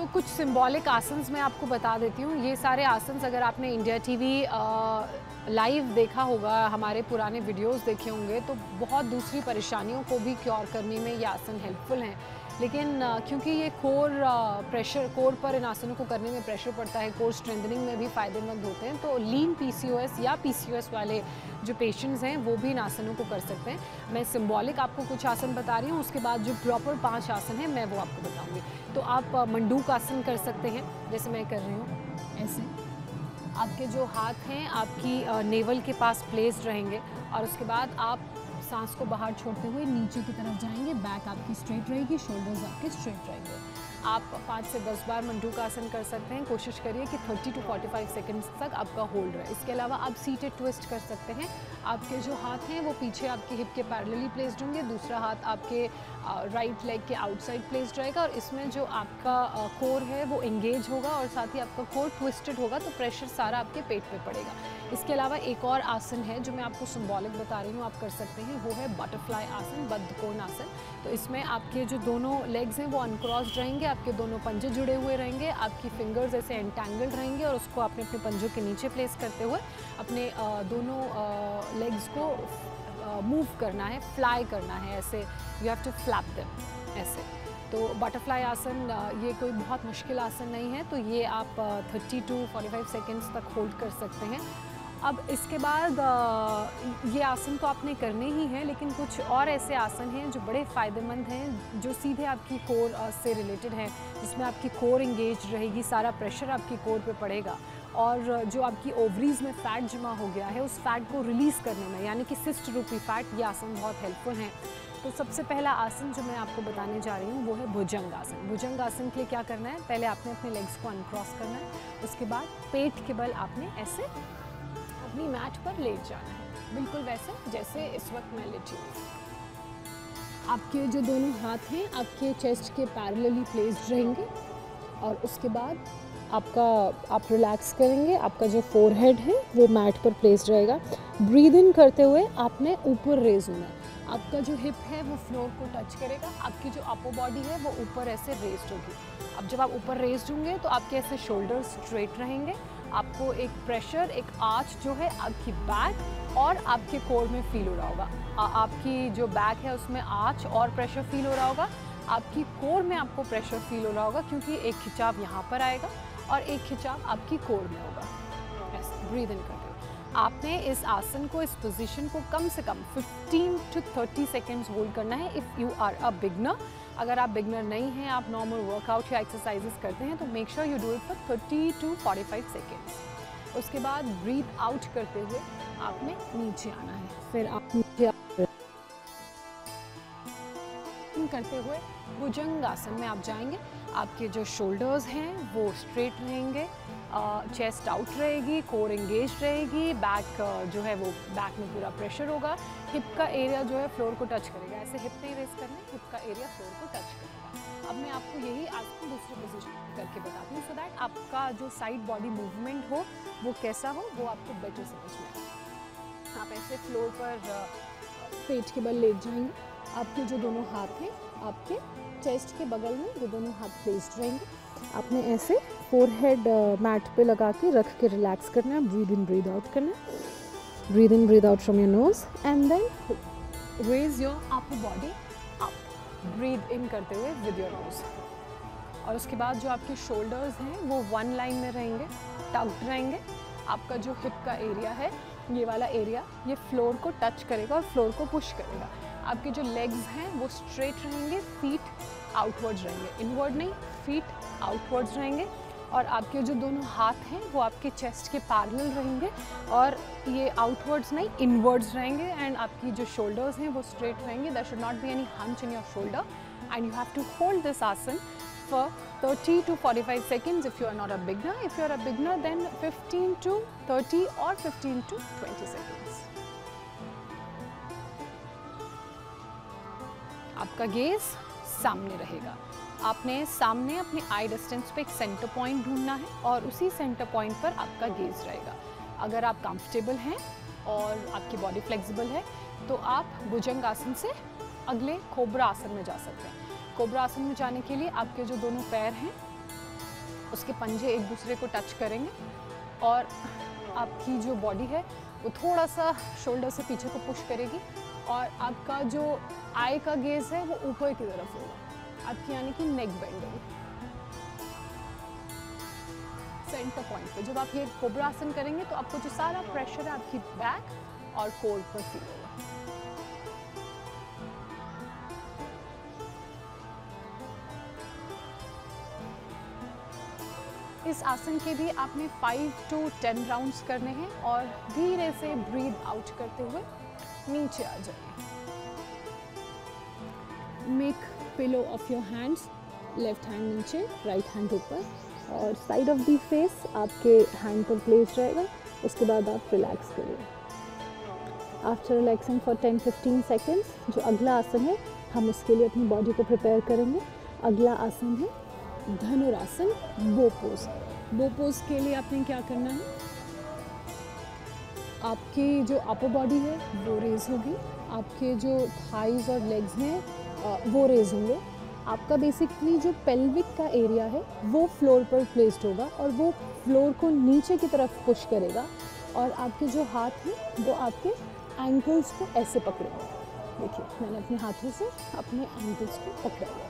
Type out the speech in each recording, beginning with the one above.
तो कुछ सिंबॉलिक आसन्स मैं आपको बता देती हूँ। ये सारे आसन्स अगर आपने इंडिया टीवी लाइव देखा होगा, हमारे पुराने वीडियोस देखे होंगे, तो बहुत दूसरी परेशानियों को भी क्योर करने में ये आसन हेल्पफुल हैं। लेकिन क्योंकि ये कोर पर इन आसनों को करने में प्रेशर पड़ता है, कोर स्ट्रेंथनिंग में भी फ़ायदेमंद होते हैं, तो लीन पीसीओएस या पीसीओएस वाले जो पेशेंट्स हैं वो भी इन आसनों को कर सकते हैं। मैं सिंबॉलिक आपको कुछ आसन बता रही हूँ, उसके बाद जो प्रॉपर 5 आसन हैं मैं वो आपको बताऊँगी। तो आप मंडूक आसन कर सकते हैं, जैसे मैं कर रही हूँ ऐसे। आपके जो हाथ हैं आपकी नेवल के पास प्लेस्ड रहेंगे और उसके बाद आप सांस को बाहर छोड़ते हुए नीचे की तरफ जाएंगे। बैक आपकी स्ट्रेट रहेगी, शोल्डर्स आपके स्ट्रेट रहेंगे। आप 5 से 10 बार मंडूक आसन कर सकते हैं। कोशिश करिए कि 30 to 45 सेकंड्स तक आपका होल्ड रहे। इसके अलावा आप सीटेड ट्विस्ट कर सकते हैं। आपके जो हाथ हैं वो पीछे आपके हिप के पैरेलली प्लेस्ड होंगे, दूसरा हाथ आपके राइट लेग के आउटसाइड प्लेस्ड रहेगा और इसमें जो आपका कोर है वो एंगेज होगा और साथ ही आपका कोर ट्विस्टेड होगा, तो प्रेशर सारा आपके पेट पे पड़ेगा। इसके अलावा एक और आसन है जो मैं आपको सिंबॉलिक बता रही हूँ, आप कर सकते हैं, वो है बटरफ्लाई आसन, बद्धकोण आसन। तो इसमें आपके जो दोनों लेग्स हैं वो अनक्रॉस्ड रहेंगे, आपके दोनों पंजे जुड़े हुए रहेंगे, आपकी फिंगर्स ऐसे एंटेंगल्ड रहेंगे और उसको आपने अपने पंजों के नीचे प्लेस करते हुए अपने दोनों लेग्स को मूव करना है, फ्लाई करना है, ऐसे you have to flap them ऐसे। तो बटरफ्लाई आसन ये कोई बहुत मुश्किल आसन नहीं है, तो ये आप 30 to 45 सेकेंड्स तक होल्ड कर सकते हैं। अब इसके बाद ये आसन तो आपने करने ही हैं, लेकिन कुछ और ऐसे आसन हैं जो बड़े फ़ायदेमंद हैं, जो सीधे आपकी कोर से रिलेटेड हैं, जिसमें आपकी कोर इंगेज रहेगी, सारा प्रेशर आपकी कोर पे पड़ेगा और जो आपकी ओवरीज़ में फ़ैट जमा हो गया है उस फैट को रिलीज़ करने में, यानी कि सिस्ट रूपी फैट, ये आसन बहुत हेल्पफुल हैं। तो सबसे पहला आसन जो मैं आपको बताने जा रही हूँ वो है भुजंग आसन। भुजंग आसन के लिए क्या करना है, पहले आपने अपने लेग्स को अनक्रॉस करना है, उसके बाद पेट के बल आपने ऐसे अपनी मैट पर लेट जाना है, बिल्कुल वैसे जैसे इस वक्त मैं लेटी हूँ। आपके जो दोनों हाथ हैं आपके चेस्ट के पैरेलली प्लेस्ड रहेंगे और उसके बाद आप रिलैक्स करेंगे, आपका जो फोरहेड है वो मैट पर प्लेस्ड रहेगा। ब्रीद इन करते हुए आपने ऊपर रेज होना है, आपका जो हिप है वो फ्लोर को टच करेगा, आपकी जो अपर बॉडी है वो ऊपर ऐसे रेस्ड होगी। अब जब आप ऊपर रेस्ड होंगे तो आपके ऐसे शोल्डर स्ट्रेट रहेंगे, आपको एक प्रेशर, एक आर्च जो है आपकी बैक और आपके कोर में फील हो रहा होगा। आपकी जो बैक है उसमें आर्च और प्रेशर फील हो रहा होगा, आपकी कोर में आपको प्रेशर फील हो रहा होगा क्योंकि एक खिंचाव यहाँ पर आएगा और एक खिंचाव आपकी कोर में होगा। ऐसे ब्रीद इन करके आपने इस आसन को, इस पोजीशन को कम से कम 15 to 30 सेकेंड्स होल्ड करना है। If you are a beginner, अगर आप बिगनर नहीं हैं, आप नॉर्मल वर्कआउट या एक्सरसाइजेस करते हैं, तो make sure you do it for 30 to 45 seconds. उसके बाद ब्रीथ आउट करते हुए आपने नीचे आना है, फिर आप नीचे करते हुए भुजंग आसन में आप जाएंगे। आपके जो शोल्डर्स हैं वो स्ट्रेट रहेंगे, चेस्ट आउट रहेगी, कोर एंगेज रहेगी, बैक जो है वो बैक में पूरा प्रेशर होगा, हिप का एरिया जो है फ्लोर को टच करेगा, ऐसे हिप नहीं रेस करना, हिप का एरिया फ्लोर को टच करेगा। अब मैं आपको यही आसन दूसरी पोजीशन करके बताती हूँ, सो दैट आपका जो साइड बॉडी मूवमेंट हो वो कैसा हो वो आपको बेटर समझ में आए। आप ऐसे फ्लोर पर पेट के बल लेट जाएंगे, आपके जो दोनों हाथ हैं आपके चेस्ट के बगल में वो दोनों हाथ प्लेस्ड रहेंगे, आपने ऐसे फोरहेड मैट पे लगा के रख के रिलैक्स करना है, ब्रीद इन ब्रीद आउट करना है, breathe in breathe out from your nose and then raise your upper body up, breathe in करते हुए विद योर नोज। और उसके बाद जो आपके शोल्डर्स हैं वो वन लाइन में रहेंगे, टक्ड रहेंगे, आपका जो हिप का एरिया है ये वाला एरिया ये फ्लोर को टच करेगा और फ्लोर को पुश करेगा। आपके जो लेग्स हैं वो स्ट्रेट रहेंगे, फीट आउटवर्ड्स रहेंगे, इनवर्ड नहीं, फीट आउटवर्ड्स रहेंगे और आपके जो दोनों हाथ हैं वो आपके चेस्ट के पैरेलल रहेंगे और ये आउटवर्ड्स नहीं इनवर्ड्स रहेंगे एंड आपकी जो शोल्डर्स हैं वो स्ट्रेट रहेंगे। There should not be any hunch in your shoulder and you have to hold this आसन for 30 to 45 seconds if you are not a beginner. If you are a beginner then 15 to 30 or 15 to 20 seconds. आपका gauge सामने रहेगा, आपने सामने अपने आई distance पे एक centre point ढूंढना है और उसी सेंटर पॉइंट पर आपका गेज रहेगा। अगर आप कंफर्टेबल हैं और आपकी बॉडी फ्लेक्सिबल है तो आप भुजंग आसन से अगले कोबरा आसन में जा सकते हैं। कोबरा आसन में जाने के लिए आपके जो दोनों पैर हैं उसके पंजे एक दूसरे को टच करेंगे और आपकी जो बॉडी है वो थोड़ा सा शोल्डर से पीछे को पुश करेगी और आपका जो आई का गेज है वो ऊपर की तरफ होगा, आपकी यानी कि नेक बेंड होगी सेंटर पॉइंट पे। जब आप ये कोबरा आसन करेंगे तो आपको जो सारा प्रेशर है आपकी बैक और कोर पर फील होगा। इस आसन के भी आपने 5 to 10 राउंड्स करने हैं और धीरे से ब्रीद आउट करते हुए नीचे आ जाइए। Make pillow of your hands, left hand नीचे, राइट हैंड ऊपर और साइड ऑफ दी फेस आपके हैंड पर प्लेस रहेगा। उसके बाद आप रिलैक्स करिए। आफ्टर रिलैक्सिंग फॉर 10-15 सेकेंड्स, जो अगला आसन है हम उसके लिए अपनी बॉडी को प्रिपेयर करेंगे। अगला आसन है धनुरासन, बो पोज। बो पोज के लिए आपने क्या करना है, आपकी जो अपर बॉडी है वो रेज होगी, आपके जो थाइज और लेग्स हैं वो रेज होंगे। आपका बेसिकली जो पेल्विक का एरिया है वो फ्लोर पर प्लेस्ड होगा और वो फ्लोर को नीचे की तरफ पुश करेगा और आपके जो हाथ हैं वो आपके एंकल्स को ऐसे पकड़ेंगे। देखिए मैंने अपने हाथों से अपने एंकल्स को पकड़ा हुआ।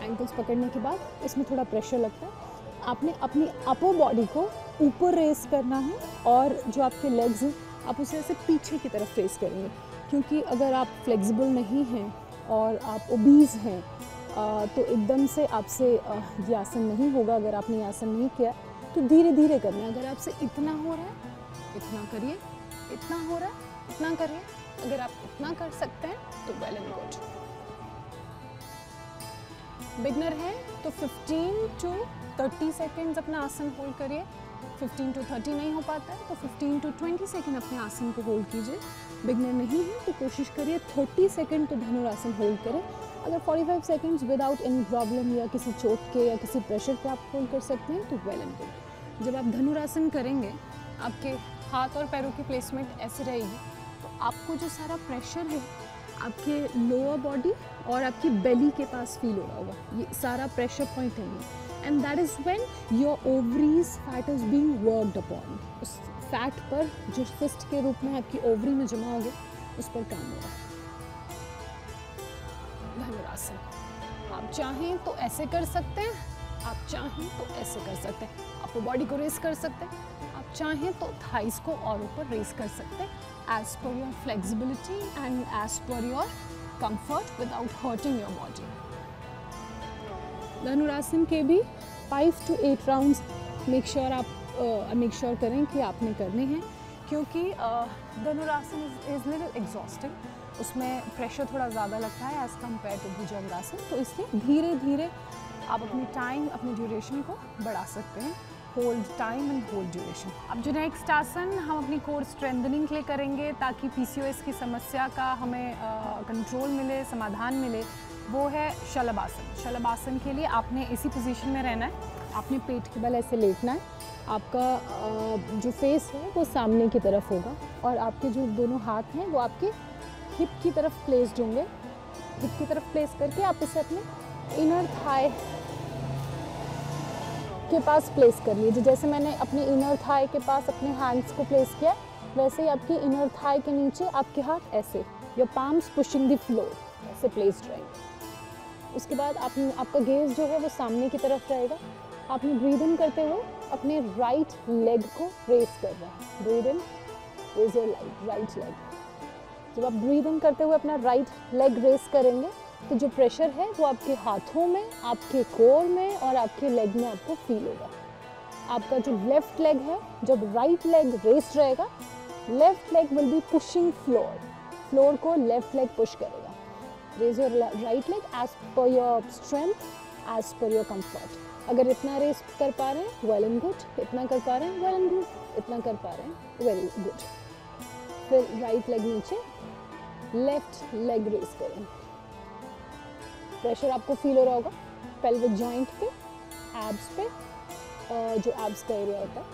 एंकल्स पकड़ने के बाद इसमें थोड़ा प्रेशर लगता है। आपने अपनी अपर बॉडी को ऊपर रेस करना है और जो आपके लेग्स हैं आप उसे ऐसे पीछे की तरफ रेस करेंगे, क्योंकि अगर आप फ्लेक्सिबल नहीं हैं और आप ओबीज हैं तो एकदम से आपसे ये आसन नहीं होगा। अगर आपने ये आसन नहीं किया तो धीरे धीरे करना है। अगर आपसे इतना हो रहा है इतना करिए, इतना हो रहा है इतना करिए। अगर आप इतना कर सकते हैं तो वेल एंड गुड। बिगनर है तो 15 to 30 सेकेंड्स अपना आसन होल्ड करिए। 15 to 30 नहीं हो पाता है तो 15 to 20 सेकेंड अपने आसन को होल्ड कीजिए। बिगनर नहीं है तो कोशिश करिए 30 सेकेंड तो धनुरासन होल्ड करें। अगर 45 सेकेंड्स विदाउट एनी प्रॉब्लम या किसी चोट के या किसी प्रेशर के आप होल्ड कर सकते हैं तो वेल एंड गुड। जब आप धनुरासन करेंगे आपके हाथ और पैरों की प्लेसमेंट ऐसे रहेगी तो आपको जो सारा प्रेशर है आपके लोअर बॉडी और आपकी बेली के पास फील हो रहा होगा। ये सारा प्रेशर पॉइंट है ये, and that is when your ovaries fat is being worked upon. उस फैट पर जो फिस्ट के रूप में आपकी ओवरी में जमा हो गया उस पर काम हो रहा है। धनुरासन आप चाहें तो ऐसे कर सकते हैं, आप चाहें तो ऐसे कर सकते हैं, आप बॉडी को रेस कर सकते हैं, आप चाहें तो थाइस को और ऊपर रेस कर सकते हैं as per your flexibility and as per your comfort without hurting your body. धनुरासन के भी 5 to 8 राउंड्स मेक श्योर करें कि आपने करने हैं, क्योंकि धनुरासन इज लिटिल एग्जॉस्टिंग। उसमें प्रेशर थोड़ा ज़्यादा लगता है एज़ कम्पेयर टू भुजंगासन, तो इसलिए धीरे धीरे आप अपनी टाइम अपनी ड्यूरेशन को बढ़ा सकते हैं। Hold time and hold duration. अब जो नेक्स्ट आसन हम अपनी कोर स्ट्रेंथनिंग के लिए करेंगे ताकि PCOS की समस्या का हमें कंट्रोल मिले, समाधान मिले, वो है शलभासन। शलभासन के लिए आपने इसी पोजीशन में रहना है, आपने पेट के बल ऐसे लेटना है, आपका जो फेस है वो सामने की तरफ होगा और आपके जो दोनों हाथ हैं वो आपके हिप की तरफ प्लेस्ड होंगे। हिप की तरफ प्लेस करके आप इसे अपने इनर थाई के पास प्लेस कर लीजिए। जैसे मैंने अपने इनर थाई के पास अपने हैंड्स को प्लेस किया, वैसे ही आपकी इनर थाई के नीचे आपके हाथ ऐसे, your palms pushing the floor, ऐसे प्लेस्ड रहेंगे। उसके बाद आपका गेज जो है वो सामने की तरफ रहेगा। आपने ब्रीद इन करते हुए अपने राइट लेग को रेस कर रहे हैं। Breathe in, raise your right leg. जब आप ब्रीद इन करते हुए अपना राइट लेग रेस करेंगे तो जो प्रेशर है वो आपके हाथों में, आपके कोर में और आपके लेग में आपको फील होगा। आपका जो लेफ्ट लेग है, जब राइट लेग रेस रहेगा, left leg will be pushing floor. Floor को लेफ्ट लेग पुश करेगा। Raise your right leg as per your strength, as per your comfort. अगर इतना रेस कर पा रहे हैं वेल एंड गुड, इतना कर पा रहे हैं वेल एंड गुड, इतना कर पा रहे हैं वेरी गुड। फिर राइट लेग नीचे, लेफ्ट लेग रेस करें। प्रेशर आपको फील हो रहा होगा पेल्विक जॉइंट पे, एब्स पे, जो एब्स का एरिया होता है,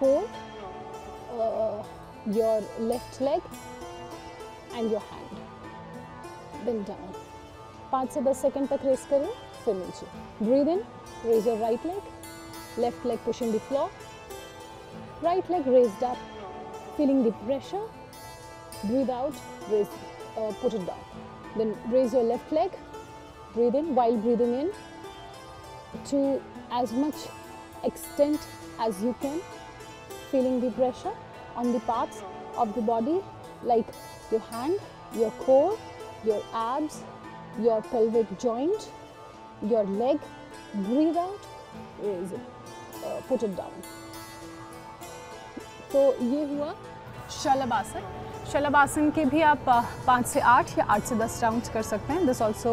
core, your left leg and your hand. Then down 5 से 10 सेकेंड तक रेस करें, फिर नीचे। Breathe in, raise your right leg, left leg pushing the floor, right leg raised up, feeling the pressure, breathe out, put it down. Then raise your left leg, breathe in. While breathing in, to as much extent as you can, feeling the pressure on the parts of the body like your hand, your core, your abs, your pelvic joint, your leg. Breathe out, raise it, put it down. तो ये हुआ शलभासन. शलभासन के भी आप 5 से 8 या 8 से 10 rounds कर सकते हैं. This also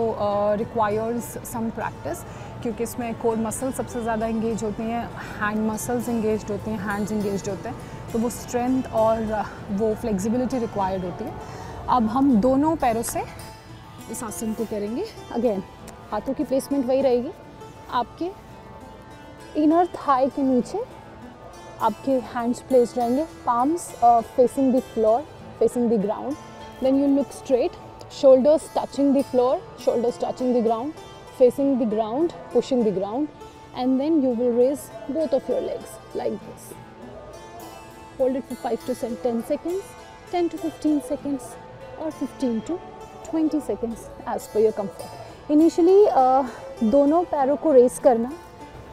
requires some practice, क्योंकि इसमें कोर मसल सबसे ज़्यादा इंगेज होती हैं, हैंड मसल्स इंगेज होते हैं, हैंड्स इंगेज होते हैं, तो वो स्ट्रेंथ और वो फ्लेक्सिबिलिटी रिक्वायर्ड होती है. अब हम दोनों पैरों से इस आसन को करेंगे. अगेन हाथों की प्लेसमेंट वही रहेगी. आपके इनर थाई के नीचे आपके हैंड्स प्लेस्ड रहेंगे, palms facing the floor, facing the ground. Then you look straight, shoulders touching the floor, shoulders touching the ground, facing the ground, pushing the ground, and then you will raise both of your legs like this. Hold it for 5 to 10 seconds, 10 to 15 seconds, or 15 to 20 seconds as per your comfort. Initially दोनों पैरों को race करना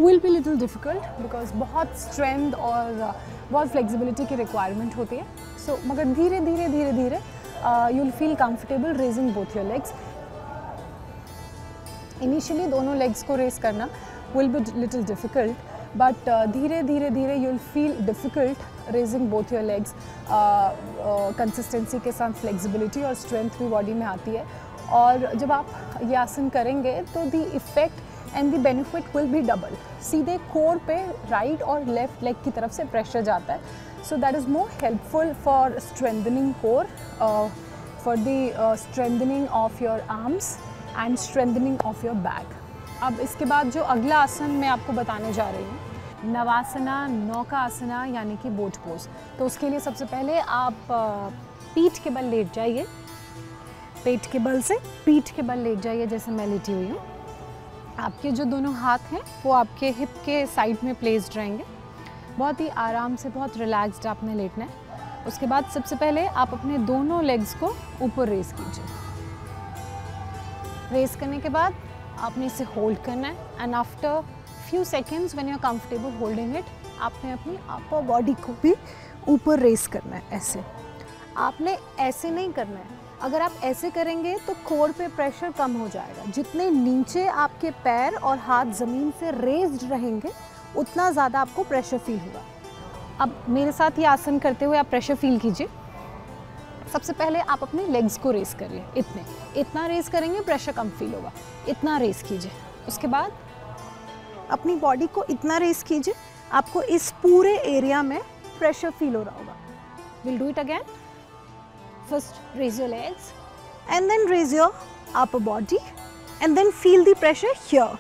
will be little difficult because बहुत strength और बहुत flexibility की requirement होती है. So मगर धीरे धीरे धीरे धीरे you'll feel comfortable raising both your legs. Initially दोनों legs को raise करना will be little difficult, but धीरे धीरे धीरे you'll feel difficult raising both your legs. Consistency के साथ flexibility और strength भी body में आती है. और जब आप ये आसन करेंगे तो the effect and the benefit will be double. सीधे कोर पे राइट और लेफ्ट लेग की तरफ से प्रेशर जाता है. So that is more helpful for strengthening core, for the strengthening of your arms and strengthening of your back. अब इसके बाद जो अगला आसन मैं आपको बताने जा रही हूँ, नवासना, नौका आसना यानी कि बोट पोज. तो उसके लिए सबसे पहले आप पीठ के बल लेट जाइए. पेट के बल से पीठ के बल लेट जाइए जैसे मैं लेटी हुई हूँ. आपके जो दोनों हाथ हैं वो आपके हिप के साइड में प्लेस्ड रहेंगे. बहुत ही आराम से, बहुत रिलैक्स्ड आपने लेटना है. उसके बाद सबसे पहले आप अपने दोनों लेग्स को ऊपर रेस कीजिए. रेस करने के बाद आपने इसे होल्ड करना है and after few seconds when you are comfortable holding it, आपने अपनी अपर बॉडी को भी ऊपर रेस करना है. ऐसे आपने ऐसे नहीं करना है. अगर आप ऐसे करेंगे तो कोर पे प्रेशर कम हो जाएगा. जितने नीचे आपके पैर और हाथ ज़मीन से रेज्ड रहेंगे उतना ज़्यादा आपको प्रेशर फील होगा. अब मेरे साथ ये आसन करते हुए आप प्रेशर फील कीजिए. सबसे पहले आप अपने लेग्स को रेस करिए. इतना रेस करेंगे प्रेशर कम फील होगा. इतना रेस कीजिए. उसके बाद अपनी बॉडी को इतना रेस कीजिए, आपको इस पूरे एरिया में प्रेशर फील हो रहा होगा. Will do it again. First raise your legs and then raise your upper body and then feel the pressure here.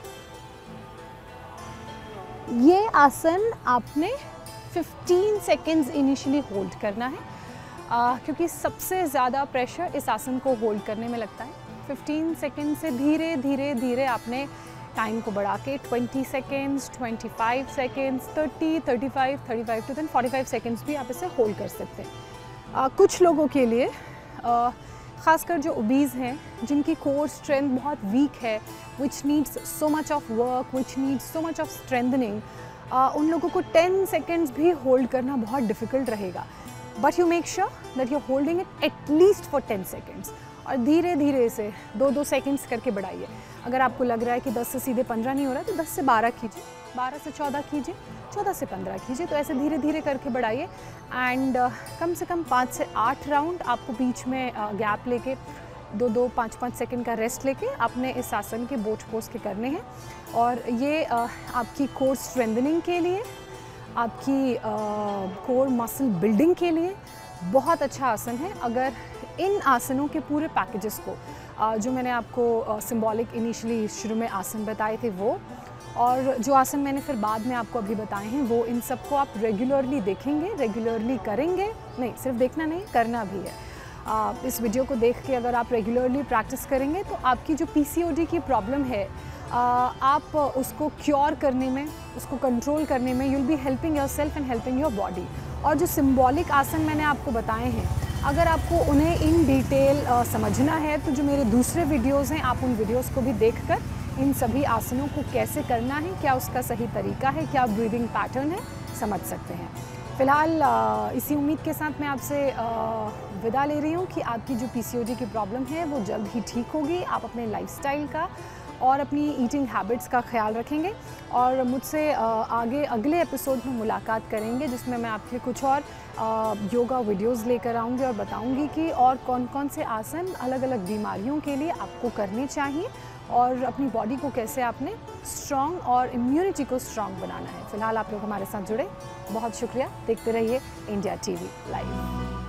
ये आसन आपने 15 seconds initially hold करना है, क्योंकि सबसे ज़्यादा प्रेशर इस आसन को होल्ड करने में लगता है. 15 सेकेंड से धीरे धीरे धीरे आपने टाइम को बढ़ा के 20 सेकेंड्स, 25 सेकेंड्स, 30, 35 टू 45 सेकेंड्स भी आप इसे होल्ड कर सकते हैं. कुछ लोगों के लिए ख़ासकर जो ओबीज़ हैं, जिनकी कोर स्ट्रेंथ बहुत वीक है, which needs so much of work, which needs so much of strengthening, उन लोगों को 10 सेकेंड्स भी होल्ड करना बहुत डिफ़िकल्ट रहेगा. But you make sure that you holding it at least for 10 seconds और धीरे धीरे इसे 2-2 सेकेंड्स करके बढ़ाइए. अगर आपको लग रहा है कि 10 से सीधे 15 नहीं हो रहा तो 10 से 12 कीजिए, 12 से 14 कीजिए, 14 से 15 कीजिए. तो ऐसे धीरे धीरे करके बढ़ाइए. एंड कम से कम 5 से 8 राउंड आपको बीच में गैप लेके 2-2, 5-5 सेकेंड का रेस्ट लेके आपने इस आसन के बोट पोज के करने हैं. और ये आपकी कोर स्ट्रेंथनिंग के लिए, आपकी कोर मसल बिल्डिंग के लिए बहुत अच्छा आसन है. अगर इन आसनों के पूरे पैकेजेस को जो मैंने आपको सिंबॉलिक इनिशियली शुरू में आसन बताए थे वो, और जो आसन मैंने फिर बाद में आपको अभी बताए हैं, वो इन सबको आप रेगुलरली देखेंगे, रेगुलरली करेंगे. नहीं, सिर्फ देखना नहीं, करना भी है. इस वीडियो को देख के अगर आप रेगुलरली प्रैक्टिस करेंगे तो आपकी जो PCOD की प्रॉब्लम है आप उसको क्योर करने में, उसको कंट्रोल करने में, you will be helping your self and helping your body. और जो सिम्बॉलिक आसन मैंने आपको बताए हैं, अगर आपको उन्हें इन डिटेल समझना है तो जो मेरे दूसरे वीडियोज़ हैं, आप उन वीडियोज़ को भी देखकर इन सभी आसनों को कैसे करना है, क्या उसका सही तरीका है, क्या ब्रीदिंग पैटर्न है, समझ सकते हैं। फ़िलहाल इसी उम्मीद के साथ मैं आपसे विदा ले रही हूँ कि आपकी जो पीसीओडी की प्रॉब्लम है वो जल्द ही ठीक होगी। आप अपने लाइफस्टाइल का और अपनी ईटिंग हैबिट्स का ख्याल रखेंगे और मुझसे आगे अगले एपिसोड में मुलाकात करेंगे, जिसमें मैं आपके कुछ और योगा वीडियोस लेकर आऊँगी और बताऊँगी कि और कौन कौन से आसन अलग अलग बीमारियों के लिए आपको करने चाहिए और अपनी बॉडी को कैसे आपने स्ट्रॉन्ग और इम्यूनिटी को स्ट्रॉन्ग बनाना है। फ़िलहाल आप लोग हमारे साथ जुड़े, बहुत शुक्रिया। देखते रहिए इंडिया टीवी लाइव।